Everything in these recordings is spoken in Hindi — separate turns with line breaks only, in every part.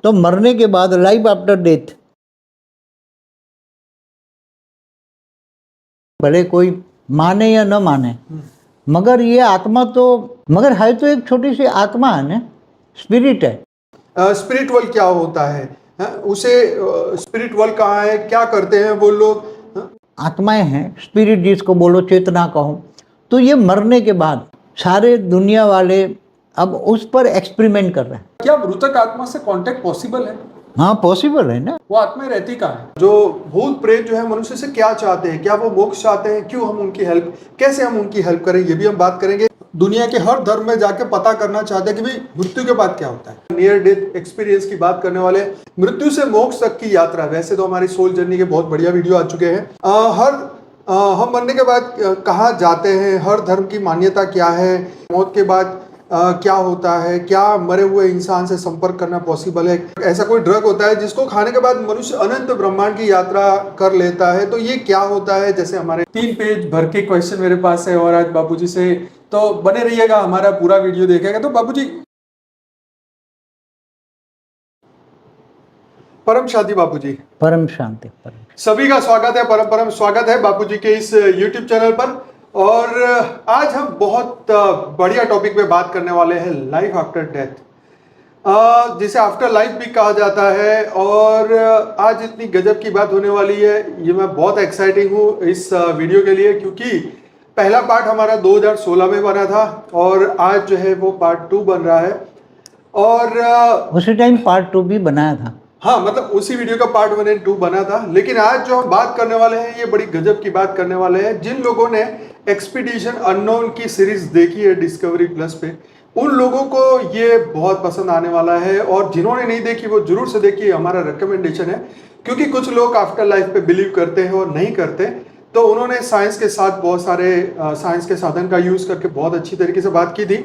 तो मरने के बाद लाइफ आफ्टर डेथ, भले कोई माने या न माने, मगर ये आत्मा तो मगर है तो एक छोटी सी आत्मा है ना, स्पिरिट है।
स्पिरिट वर्ल्ड क्या होता है? उसे स्पिरिट वर्ल्ड कहाँ है, क्या करते हैं वो लोग?
आत्माएं हैं, स्पिरिट जिसको बोलो, चेतना कहो। तो ये मरने के बाद सारे दुनिया वाले अब उस पर एक्सपेरिमेंट कर रहे हैं।
क्या मृतक आत्मा से कांटेक्ट पॉसिबल है?
हाँ, पॉसिबल है ना।
वो आत्मा रहती कहाँ है? जो भूत प्रेत जो है मनुष्य से क्या चाहते हैं, क्या वो मोक्ष चाहते हैं, क्यों हम उनकी हेल्प, कैसे हम उनकी हेल्प करें, ये भी हम बात करेंगे। दुनिया के हर धर्म में जाके पता करना चाहते हैं कि भाई मृत्यु के बाद क्या होता है। नियर डेथ एक्सपीरियंस की बात करने वाले, मृत्यु से मोक्ष तक की यात्रा। वैसे तो हमारी सोल जर्नी के बहुत बढ़िया वीडियो आ चुके हैं। हम मरने के बाद कहाँ जाते हैं, हर धर्म की मान्यता क्या है, मौत के बाद क्या होता है, क्या मरे हुए इंसान से संपर्क करना पॉसिबल है, ऐसा कोई ड्रग होता है जिसको खाने के बाद मनुष्य अनंत ब्रह्मांड की यात्रा कर लेता है, तो ये क्या होता है। जैसे हमारे 3 पेज भर के क्वेश्चन मेरे पास है और आज बापूजी से, तो बने रहिएगा, हमारा पूरा वीडियो देखेगा। तो बापूजी, परम शांति बापूजी।
परम शांति।
सभी का स्वागत है, परम परम स्वागत है बापूजी के इस YouTube चैनल पर। और आज हम बहुत बढ़िया टॉपिक पे बात करने वाले हैं, लाइफ आफ्टर डेथ, जिसे आफ्टर लाइफ भी कहा जाता है। और आज इतनी गजब की बात होने वाली है, ये मैं बहुत एक्साइटिंग हूँ इस वीडियो के लिए, क्योंकि पहला पार्ट हमारा 2016 में बना था और आज जो है वो पार्ट 2 बन रहा है। और
उसी टाइम पार्ट 2 भी बनाया था।
हाँ, मतलब उसी वीडियो का पार्ट 1 और 2 बना था। लेकिन आज जो हम बात करने वाले हैं, ये बड़ी गजब की बात करने वाले हैं। जिन लोगों ने एक्सपीडिशन अननोन की सीरीज देखी है डिस्कवरी प्लस पे, उन लोगों को ये बहुत पसंद आने वाला है। और जिन्होंने नहीं देखी वो जरूर से देखिए, हमारा रिकमेंडेशन है। क्योंकि कुछ लोग आफ्टर लाइफ पे बिलीव करते हैं और नहीं करते, तो उन्होंने साइंस के साथ बहुत सारे साइंस के साधन का यूज करके बहुत अच्छी तरीके से बात की थी।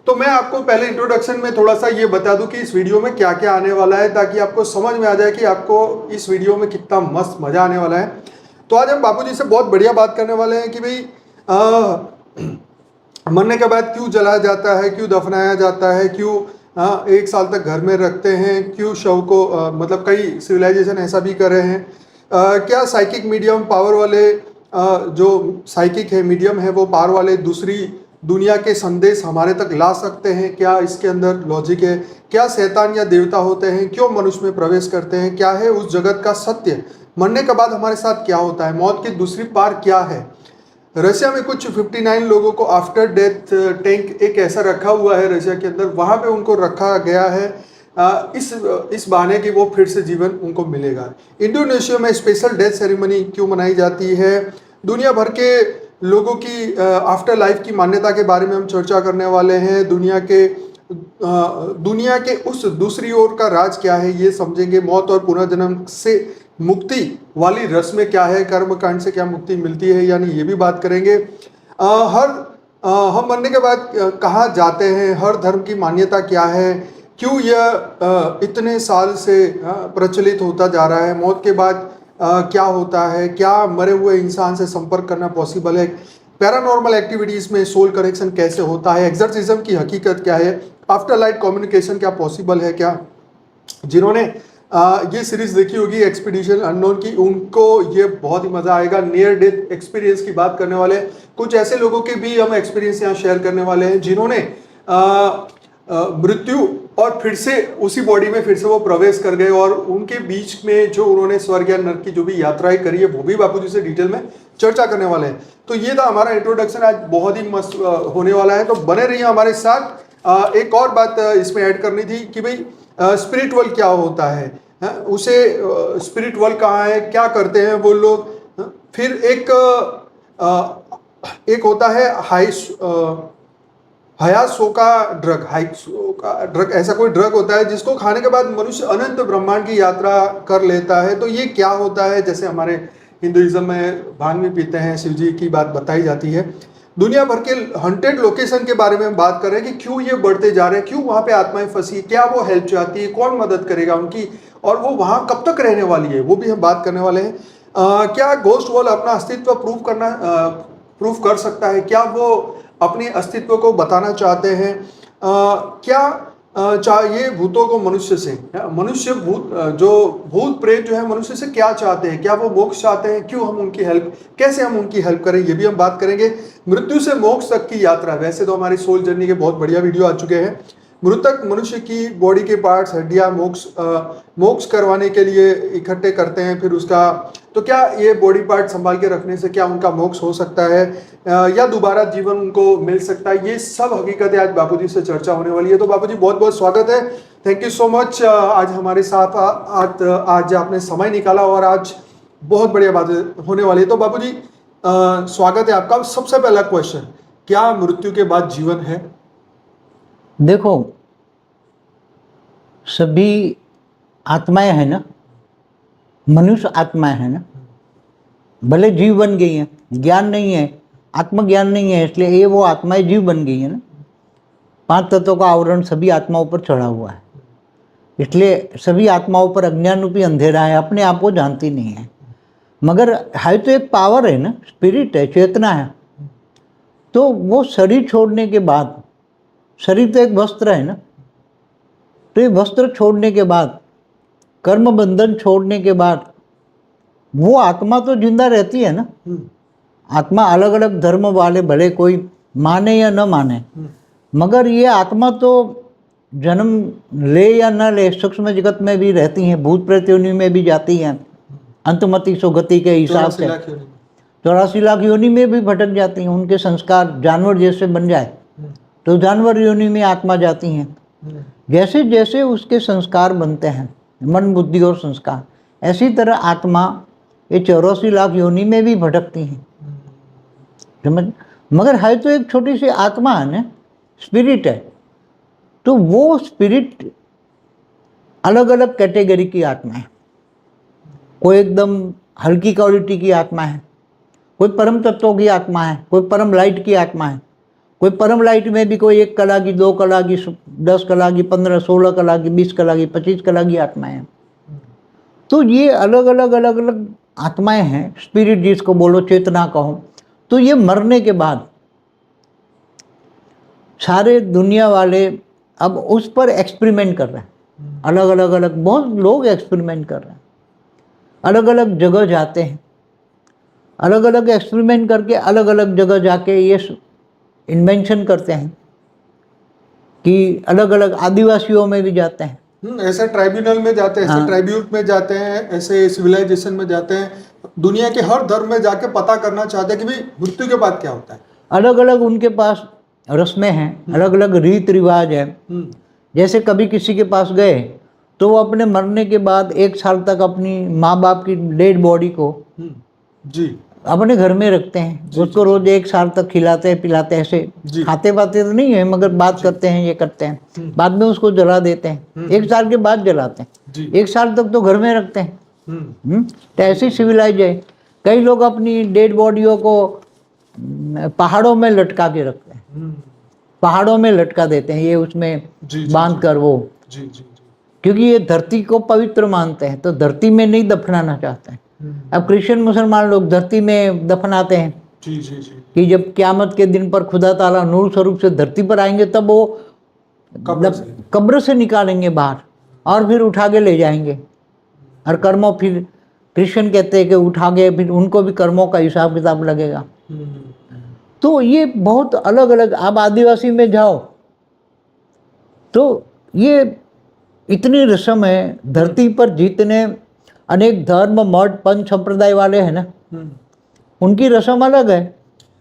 तो मैं आपको पहले इंट्रोडक्शन में थोड़ा सा ये बता दूं कि इस वीडियो में क्या क्या आने वाला है, ताकि आपको समझ में आ जाए कि आपको इस वीडियो में कितना मस्त मजा आने वाला है। तो आज हम बापूजी से बहुत बढ़िया बात करने वाले हैं कि भाई मरने के बाद क्यों जलाया जाता है, क्यों दफनाया जाता है, क्यों 1 साल तक घर में रखते हैं, क्यों शव को मतलब कई सिविलाइजेशन ऐसा भी कर रहे हैं। क्या साइकिक मीडियम पावर वाले जो साइकिक है, मीडियम है, वो पावर वाले दूसरी दुनिया के संदेश हमारे तक ला सकते हैं? क्या इसके अंदर लॉजिक है? क्या शैतान या देवता होते हैं? क्यों मनुष्य में प्रवेश करते हैं? क्या है उस जगत का सत्य? मरने के बाद हमारे साथ क्या होता है? मौत की दूसरी पार क्या है? रशिया में कुछ 59 लोगों को आफ्टर डेथ टैंक एक ऐसा रखा हुआ है रशिया के अंदर, वहां पे उनको रखा गया है इस बहाने कि वो फिर से जीवन उनको मिलेगा। इंडोनेशिया में स्पेशल डेथ सेरेमनी क्यों मनाई जाती है? दुनिया भर के लोगों की आफ्टर लाइफ की मान्यता के बारे में हम चर्चा करने वाले हैं। दुनिया के उस दूसरी ओर का राज क्या है, ये समझेंगे। मौत और पुनर्जन्म से मुक्ति वाली रस्में क्या है, कर्मकांड से क्या मुक्ति मिलती है, यानी ये भी बात करेंगे। हम मरने के बाद कहाँ जाते हैं, हर धर्म की मान्यता क्या है, क्यों यह इतने साल से प्रचलित होता जा रहा है, मौत के बाद क्या होता है, क्या मरे हुए इंसान से संपर्क करना पॉसिबल है, पैरानॉर्मल एक्टिविटीज में सोल कनेक्शन कैसे होता है, एक्सर्सिज्म की हकीकत क्या है, आफ्टर लाइफ कम्युनिकेशन क्या पॉसिबल है क्या। जिन्होंने ये सीरीज देखी होगी एक्सपीडिशन अननोन की, उनको ये बहुत ही मजा आएगा। नियर डेथ एक्सपीरियंस की बात करने वाले, कुछ ऐसे लोगों के भी हम एक्सपीरियंस यहाँ शेयर करने वाले हैं जिन्होंने मृत्यु और फिर से उसी बॉडी में फिर से वो प्रवेश कर गए, और उनके बीच में जो उन्होंने स्वर्ग या नरक की जो भी यात्राएं करी है, वो भी बापूजी से डिटेल में चर्चा करने वाले हैं। तो ये था हमारा इंट्रोडक्शन, आज बहुत ही मस्त होने वाला है, तो बने रहिए हमारे साथ। एक और बात इसमें ऐड करनी थी कि भाई स्पिरिट वर्ल्ड क्या होता है, उसे स्पिरिट वर्ल्ड कहाँ है, क्या करते हैं वो लोग। फिर एक होता है हायासोका ड्रग, ऐसा कोई ड्रग होता है जिसको खाने के बाद मनुष्य अनंत ब्रह्मांड की यात्रा कर लेता है। तो ये क्या होता है? जैसे हमारे हिंदुइज्म में भांग भी पीते हैं, शिव जी की बात बताई जाती है। दुनिया भर के 100 लोकेशन के बारे में हम बात कर रहे हैं कि क्यों ये बढ़ते जा रहे हैं, क्यों वहां पे आत्माएं फंसी, क्या वो हेल्प चाहती है, कौन मदद करेगा उनकी, और वो वहां कब तक रहने वाली है, वो भी हम बात करने वाले हैं। क्या घोस्ट वर्ल्ड अपना अस्तित्व प्रूफ कर सकता है? क्या वो अपने अस्तित्व को बताना चाहते हैं? क्या ये भूतों को मनुष्य से, मनुष्य भूत जो भूत प्रेत जो है मनुष्य से क्या चाहते हैं, क्या वो मोक्ष चाहते हैं, क्यों हम उनकी हेल्प, कैसे हम उनकी हेल्प करें, ये भी हम बात करेंगे। मृत्यु से मोक्ष तक की यात्रा, वैसे तो हमारी सोल जर्नी के बहुत बढ़िया वीडियो आ चुके हैं। मृतक मनुष्य की बॉडी के पार्ट्स, हड्डियां मोक्ष करवाने के लिए इकट्ठे करते हैं, फिर उसका तो क्या ये बॉडी पार्ट संभाल के रखने से क्या उनका मोक्ष हो सकता है या दोबारा जीवन उनको मिल सकता है, ये सब हकीकतें आज बापूजी से चर्चा होने वाली है। तो बापूजी बहुत बहुत स्वागत है, थैंक यू सो मच आज हमारे साथ आज आपने समय निकाला और आज बहुत बढ़िया बातें होने वाली है। तो बापूजी स्वागत है आपका। सबसे पहला क्वेश्चन, क्या मृत्यु के बाद जीवन है?
देखो, सभी आत्माएं हैं ना, मनुष्य आत्माएं हैं ना, भले जीव बन गई हैं, ज्ञान नहीं है, आत्मज्ञान नहीं है, इसलिए ये वो आत्माएं जीव बन गई है ना। 5 तत्वों का आवरण सभी आत्माओं पर चढ़ा हुआ है, इसलिए सभी आत्माओं पर अज्ञान रूपी अंधेरा है, अपने आप को जानती नहीं है। मगर है तो एक पावर है ना, स्पिरिट है, चेतना है। तो वो शरीर छोड़ने के बाद, शरीर तो एक वस्त्र है ना, तो ये वस्त्र छोड़ने के बाद, कर्म बंधन छोड़ने के बाद वो आत्मा तो जिंदा रहती है ना। आत्मा अलग अलग धर्म वाले भले कोई माने या न माने, मगर ये आत्मा तो जन्म ले या न ले सूक्ष्म जगत में भी रहती हैं, भूत प्रेत योनि में भी जाती हैं, अंतमति सुगति के हिसाब से 84 लाख योनि में भी भटक जाती हैं। उनके संस्कार जानवर जैसे बन जाए तो जानवर योनि में आत्मा जाती हैं। जैसे जैसे उसके संस्कार बनते हैं, मन बुद्धि और संस्कार, ऐसी तरह आत्मा ये 84 लाख योनि में भी भटकती हैं, समझ। मगर है तो एक छोटी सी आत्मा है ना, स्पिरिट है। तो वो स्पिरिट अलग अलग कैटेगरी की आत्मा है। कोई एकदम हल्की क्वालिटी की आत्मा है, कोई परम तत्वों की आत्मा है, कोई परम लाइट की आत्मा है, कोई परम लाइट में भी कोई 1 कला की, 2 कला की, 10 कला की, 15, 16 कला की, 20 कला की, 25 कला की आत्माएं हैं। तो ये अलग अलग आत्माएं हैं, स्पिरिट जिसको बोलो, चेतना कहो। तो ये मरने के बाद सारे दुनिया वाले अब उस पर एक्सपेरिमेंट कर रहे हैं। अलग अलग बहुत लोग एक्सपेरिमेंट कर रहे हैं, अलग अलग जगह जाते हैं, अलग अलग एक्सपेरिमेंट करके अलग अलग जगह जाके ये इन्वेंशन करते हैं कि अलग अलग आदिवासियों में भी जाते हैं,
ऐसे ट्राइब्यूनल में जाते हैं, ऐसे ट्राइब्यूट में जाते हैं, ऐसे सिविलाइजेशन में जाते हैं, दुनिया के हर धर्म में जाके पता करना चाहते हैं कि भाई मृत्यु के बाद क्या होता है।
अलग अलग उनके पास रस्में हैं, अलग अलग रीत रिवाज है। जैसे कभी किसी के पास गए तो वो अपने मरने के बाद 1 साल तक अपनी माँ बाप की डेड बॉडी को
जी
अपने घर में रखते हैं, उसको रोज 1 साल तक खिलाते हैं, पिलाते हैं। ऐसे खाते पाते तो नहीं है, मगर बात करते हैं, ये करते हैं, बाद में उसको जला देते हैं। 1 साल के बाद जलाते हैं, 1 साल तक तो घर में रखते हैं। तो ऐसी सिविलाइज है। कई लोग अपनी डेड बॉडियों को पहाड़ों में लटका के रखते हैं, पहाड़ों में लटका देते हैं, ये उसमें बांध कर वो, क्योंकि ये धरती को पवित्र मानते हैं, तो धरती में नहीं दफनाना चाहते हैं। अब क्रिश्चियन मुसलमान लोग धरती में दफनाते हैं कि जब क़यामत के दिन पर खुदा ताला नूर स्वरूप से धरती पर आएंगे तब वो कब्र से निकालेंगे बाहर और फिर उठा के ले जाएंगे। और कर्मों, फिर क्रिश्चियन कहते हैं कि उठा के फिर उनको भी कर्मों का हिसाब किताब लगेगा। तो ये बहुत अलग अलग। आप आदिवासी में जाओ तो ये इतनी रस्म है, धरती पर जितने अनेक धर्म मठ पंच संप्रदाय वाले हैं ना, उनकी रस्म अलग है।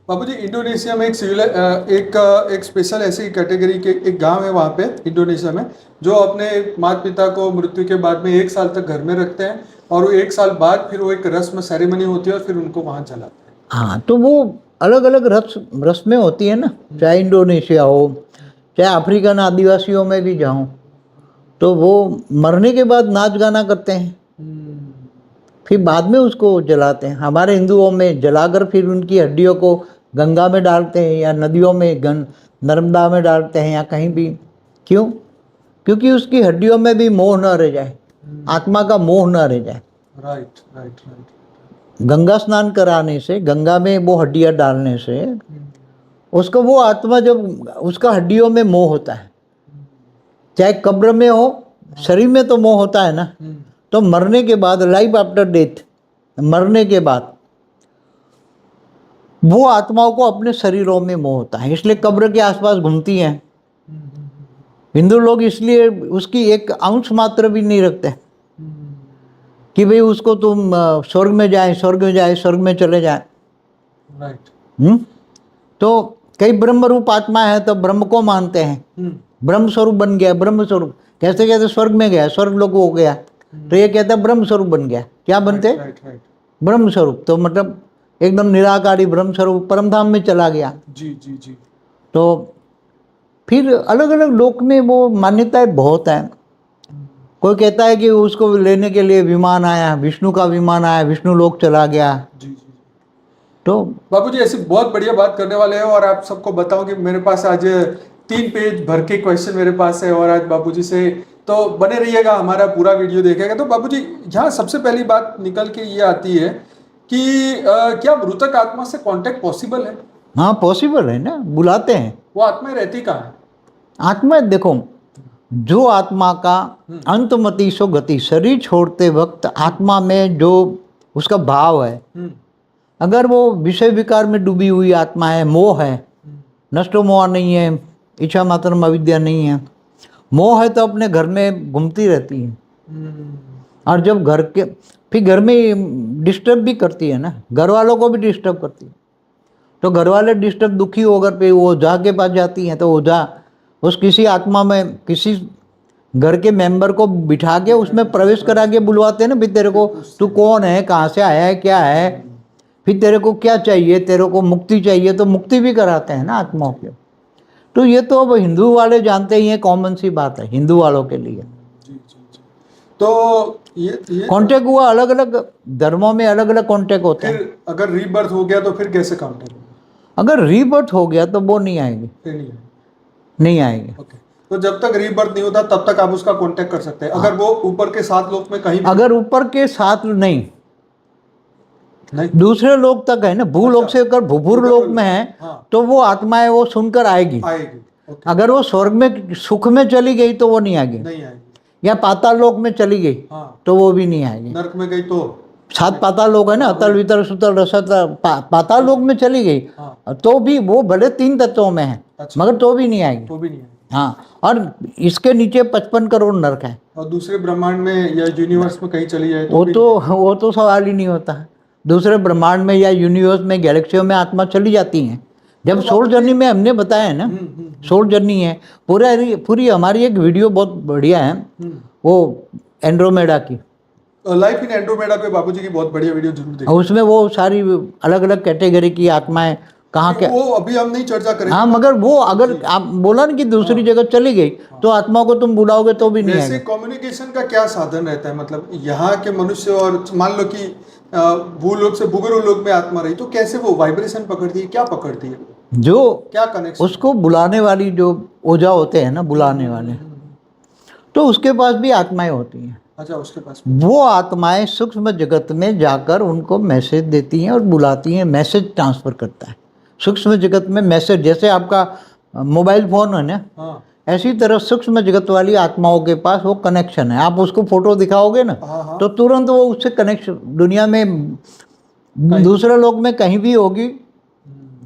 बाबूजी, इंडोनेशिया में एक स्पेशल ऐसी कैटेगरी के एक गांव है वहाँ पे इंडोनेशिया में, जो अपने माता पिता को मृत्यु के बाद में 1 साल तक घर में रखते हैं और 1 साल बाद फिर वो एक रस्म सेरेमनी होती है और फिर उनको वहाँ जलाते हैं।
हाँ, तो वो अलग अलग रस्में होती है ना, चाहे इंडोनेशिया हो, चाहे अफ्रीकन आदिवासियों में भी जाऊँ, तो वो मरने के बाद नाच गाना करते हैं, फिर बाद में उसको जलाते हैं। हमारे हिंदुओं में जलाकर फिर उनकी हड्डियों को गंगा में डालते हैं या नदियों में, नर्मदा में डालते हैं या कहीं भी। क्यों? क्योंकि उसकी हड्डियों में भी मोह न रह जाए, आत्मा का मोह न रह जाए।
राइट।
गंगा स्नान कराने से, गंगा में वो हड्डियाँ डालने से उसको वो आत्मा, जब उसका हड्डियों में मोह होता है चाहे कब्र में हो, शरीर में तो मोह होता है ना, तो मरने के बाद, लाइफ आफ्टर डेथ, मरने के बाद वो आत्माओं को अपने शरीरों में मोह होता है, इसलिए कब्र के आसपास घूमती हैं। हिंदू लोग इसलिए उसकी एक अंश मात्र भी नहीं रखते कि भाई उसको तुम स्वर्ग में जाए, स्वर्ग में जाए, स्वर्ग में चले जाए।
राइट।
तो कई ब्रह्म रूप आत्मा है तो ब्रह्म को मानते हैं, ब्रह्म स्वरूप बन गया, ब्रह्म स्वरूप कैसे कहते, स्वर्ग में गया, स्वर्ग लोग हो गया, तो ये कहता है ब्रह्म स्वरूप बन गया। क्या बनते?
राइट।
ब्रह्म स्वरूप, तो मतलब एकदम निराकारी ब्रह्म स्वरूप परमधाम में चला गया।
जी।
तो फिर अलग अलग लोक में वो मान्यताएं बहुत हैं। कोई कहता है कि उसको लेने के लिए विमान आया, विष्णु का विमान आया, विष्णु लोक चला गया।
जी।
तो
बाबूजी ऐसी बहुत बढ़िया बात करने वाले हैं, और आप सबको बताऊं कि मेरे पास आज 3 पेज भर के क्वेश्चन मेरे पास है, और आज बाबूजी से तो बने रहिएगा, हमारा पूरा वीडियो देखेगा। तो बाबूजी यहाँ सबसे पहली बात निकल के ये आती है कि क्या मृतक आत्मा से कांटेक्ट पॉसिबल है?
हाँ, पॉसिबल है ना, बुलाते हैं।
वो आत्मा रहती कहाँ है?
आत्मा देखो, जो आत्मा का अंतमति सो गति, शरीर छोड़ते वक्त आत्मा में जो उसका भाव है, अगर वो विषय विकार में डूबी हुई आत्मा है, मोह है, नष्टो मोह नहीं है, इच्छा मात्र अविद्या नहीं है, मोह है तो अपने घर में घूमती रहती है। और जब घर के फिर घर में डिस्टर्ब भी करती है ना, घर वालों को भी डिस्टर्ब करती है। तो घर वाले डिस्टर्ब दुखी होकर पे वो ओझा के पास जाती हैं, तो ओझा उस किसी आत्मा में किसी घर के मेंबर को बिठा के उसमें प्रवेश करा के बुलवाते हैं ना, भाई तेरे को तू कौन है, कहाँ से आया है, क्या है, फिर तेरे को क्या चाहिए, तेरे को मुक्ति चाहिए, तो मुक्ति भी कराते हैं ना आत्माओं के। तो ये तो अब हिंदू वाले जानते ही हैं, कॉमन सी बात है हिंदू वालों के लिए।
जी। तो ये
कॉन्टेक्ट हुआ, अलग अलग धर्मों में अलग अलग कॉन्टेक्ट होता है।
फिर अगर रीबर्थ हो गया तो फिर कैसे काउंटर?
अगर रीबर्थ हो गया तो वो नहीं आएगी,
फिर नहीं है।
नहीं आएगी।
ओके, तो जब तक रीबर्थ नहीं होता तब तक आप उसका कांटेक्ट कर सकते हैं। अगर वो ऊपर के 7 लोक में कहीं भी,
अगर ऊपर के 7 नहीं,
नहीं,
दूसरे लोक तक है ना, भूलोक से अगर भूभुर लोक में है,
हाँ,
तो वो आत्माएं वो सुनकर आएगी।
ओके,
अगर वो स्वर्ग में सुख में चली गई तो वो नहीं आएगी,
नहीं आएगी।
या पाताल लोक में चली गई
हाँ,
तो वो भी नहीं आएगी।
नरक में गई तो
7 पाताल लोक है ना, अतल वितल सुतल रसतल, पाताल लोक में चली गई
हाँ,
तो भी वो भले 3 तत्वों में है,
अच्छा,
मगर तो भी नहीं आएगी।
तो भी नहीं आएगी।
हाँ, और इसके नीचे 55 करोड़ नरक है।
और दूसरे ब्रह्मांड में या यूनिवर्स में कहीं चली जाए तो
वो तो सवाल ही नहीं होता है। दूसरे ब्रह्मांड में या यूनिवर्स में, गैलेक्सियों में आत्मा चली जाती हैं। जब सोल जर्नी में हमने बताया है ना, सोल जर्नी है पूरी हमारी एक वीडियो बहुत बढ़िया है, वो एंड्रोमेडा की,
लाइफ इन एंड्रोमेडा पे बाबूजी की बहुत बढ़िया वीडियो जरूर देखिए।
और उसमें वो सारी अलग अलग कैटेगरी की आत्माएं कहाँ के,
वो अभी हम नहीं चर्चा करेंगे।
हाँ, मगर वो अगर आप बोला ना कि दूसरी जगह चली गई तो आत्मा को तुम बुलाओगे तो भी नहीं
वैसे
आएगा।
कम्युनिकेशन का क्या साधन रहता है? मतलब यहाँ के मनुष्य और मान लो कि भूलोक से भूगर्भ लोक में आत्मा रही, तो कैसे वो वाइब्रेशन पकड़ती है, क्या पकड़ती है,
जो
क्या कनेक्शन?
उसको बुलाने वाली जो ओझा होते हैं ना, बुलाने वाले, तो उसके पास भी आत्माएं होती हैं।
अच्छा, उसके पास
वो आत्माएं सूक्ष्म जगत में जाकर उनको मैसेज देती हैं और बुलाती हैं, मैसेज ट्रांसफर करता है सूक्ष्म जगत में मैसेज। जैसे आपका मोबाइल फोन है ना,
हाँ,
ऐसी तरह सूक्ष्म जगत वाली आत्माओं के पास वो कनेक्शन है। आप उसको फोटो दिखाओगे ना,
हाँ,
तो तुरंत वो उससे कनेक्शन, दुनिया में दूसरे लोक में कहीं भी होगी,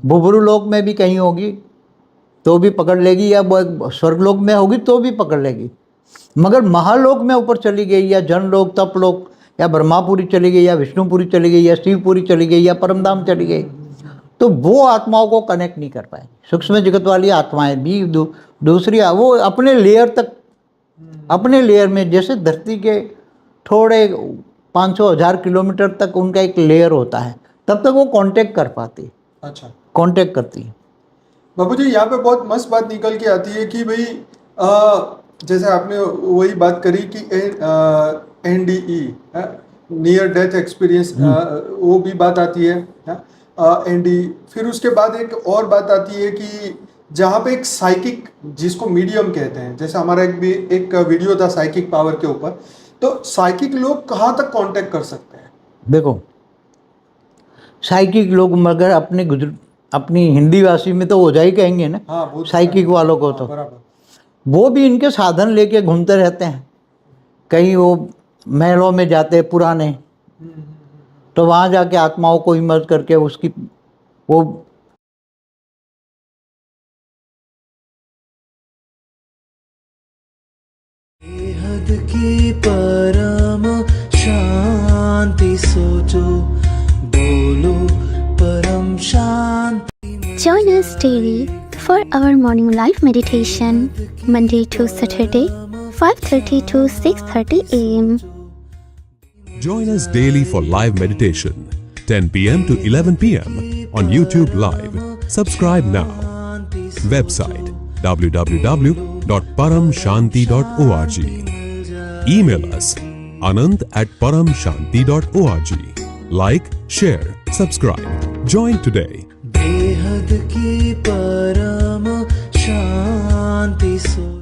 भूभुरु लोक में भी कहीं होगी तो भी पकड़ लेगी, या स्वर्गलोक में होगी तो भी पकड़ लेगी। मगर महालोक में ऊपर चली गई, या जनलोक, तपलोक, या ब्रह्मापुरी चली गई, या विष्णुपुरी चली गई, या शिवपुरी चली गई, या परमधाम चली गई, तो वो आत्माओं को कनेक्ट नहीं कर पाएगी। सूक्ष्म जगत वाली आत्माएं भी दूसरी वो अपने लेयर तक, अपने लेयर में, जैसे धरती के थोड़े 500,000 किलोमीटर तक उनका एक लेयर होता है, तब तक वो कांटेक्ट कर पाती है।
अच्छा
कांटेक्ट करती है।
बाबूजी, यहाँ पे बहुत मस्त बात निकल के आती है कि भाई जैसे आपने वही बात करी कि NDE, नियर डेथ एक्सपीरियंस, वो भी बात आती है, NDE। फिर उसके बाद एक और बात आती है कि जहाँ पे एक साइकिक, जिसको मीडियम कहते हैं, जैसे हमारा एक वीडियो था साइकिक पावर के ऊपर, तो साइकिक लोग कहाँ तक कांटेक्ट कर सकते हैं?
देखो, साइकिक लोग मगर अपनी हिंदी भाषी में तो ओझा ही कहेंगे ना,
हाँ,
साइकिक वालों को तो
बराबर।
वो भी इनके साधन लेके घूमते रहते हैं। कहीं वो महलों में जाते हैं पुराने, तो वहाँ जाके आत्माओं को हिम्मत करके उसकी वो
बेहद की परम शांति सोचो, बोलो परम शांति।
Join us daily for our morning live meditation, Monday to Saturday, 5:30 to 6:30 a.m.
Join us daily for live meditation, 10 p.m. to 11 p.m. on YouTube Live. Subscribe now. Website www.paramshanti.org. Email us anant@paramshanti.org. Like, share, subscribe. Join today.
बेहद की परम शांति सो